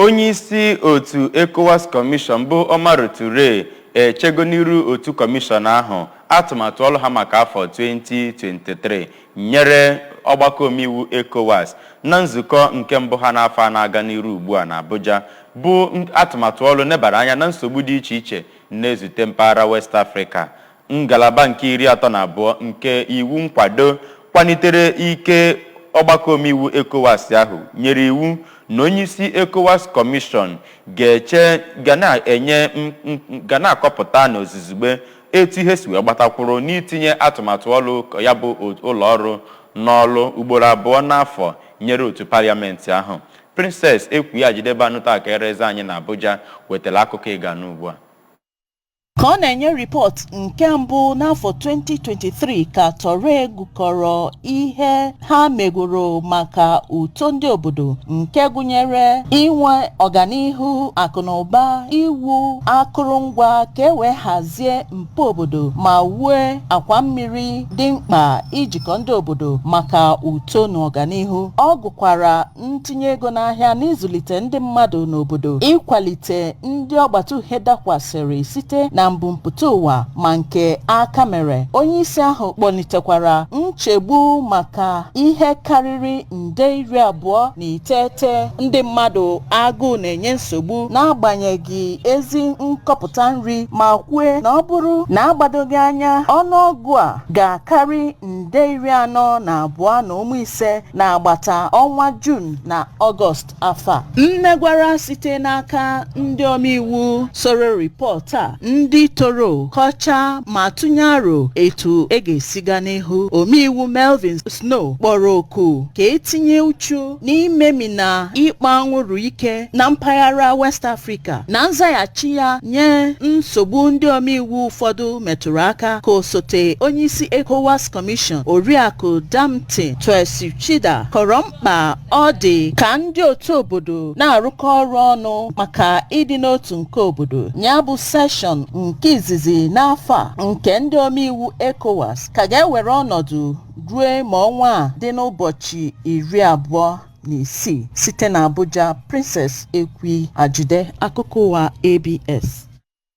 Onyeisi otu ECOWAS Commission bụ Touray echego n'iru otu commission ahụ atụmatụ ọrụ ha maka afọ 2023 nyere ọgbakọ omeiwu ECOWAS na nzukọ nke mbụ ha n'afọ a na-aga n'iru ugbu a na Abuja bụ atụmatụ ọrụ nebara anya na nsogbu dị iche iche na-ezute mpaghara West Africa. Ngalaba nke 32 nke iwu nkwado kwanitere ike ọgbakọ omeiwu ECOWAS ahụ nyere iwu na onyeisi ECOWAS Commission ga na-akọpụta n'ozizugbe etu ihe si wee gbatakwuru n'itinye atụmatụ ọrụ ya bụ ụlọ ọrụ n'ọrụ ugboro abụọ n'afọ nyere otu parliamenti ahụ. Princess Ekwuya-Jidebe anụta akaereze anyị na Abuja wetara akụkọ ịga n'ugbu a. Ka ọ na-enye ripọt nke mbụ n'afọ 2023 ka Touray gụkọrọ ihe ha megoro maka uto ndị obodo nke gụnyere inwe ọganihu akụnụba, iwu akụrụngwa ka e wee hazie mpụ obodo ma wue akwa mmiri dị mkpa ijikọ ndị obodo maka uto na ọganihu. Ọ gụkwara ntinye ego n'ahịa n'ịzụlite ndị mmadụ n'obodo, ịkwalite ndị ọgbata uhie dakwasịrị site na mbumpụta ụwa ma nke aka mere. Onyeisi ahụ kpọlitekwara nchegbu maka ihe karịrị nde 29 ndị mmadụ agụụ na-enye nsogbu n'agbanyeghị ezi nkọpụta nri ma kwue na ọ bụrụ na agbadoghị anya ọnụọgụ a ga-akarị nde 42 na ụmụ ise na-agbata ọnwa Jun na Ọgọst afọ a. Mmegwara site n'aka ndị omeiwu soro ripọt a ndị toro kọcha ma tụnye aro etu ga-esiga n'ihu. Omeiwu Melvin Snow kpọrọ oku ka etinye uchu n'imemina ịkpa anwụrụ ike na mpaghara West Africa na nzaghachi ya nye nsogbu ndị omeiwu ụfọdụ metụrụ aka ka osote onyeisi ECOWAS Commission Oriakụ Damtin Chida kọrọ mkpa ọ dị ka ndị otu obodo na-arụkọ ọrụ ọnụ maka ịdị n'otu nke obodo. Ya bụ seshọn nke izizi n'afọ a nke ndị omeiwu ECOWAS ka ga-ewere ọnọdụ ruo ma ọnwa a dị n'ụbọchị 26 site na Abuja. Princess Ekwuya-Jidebe, akụkọ ụwa ABS.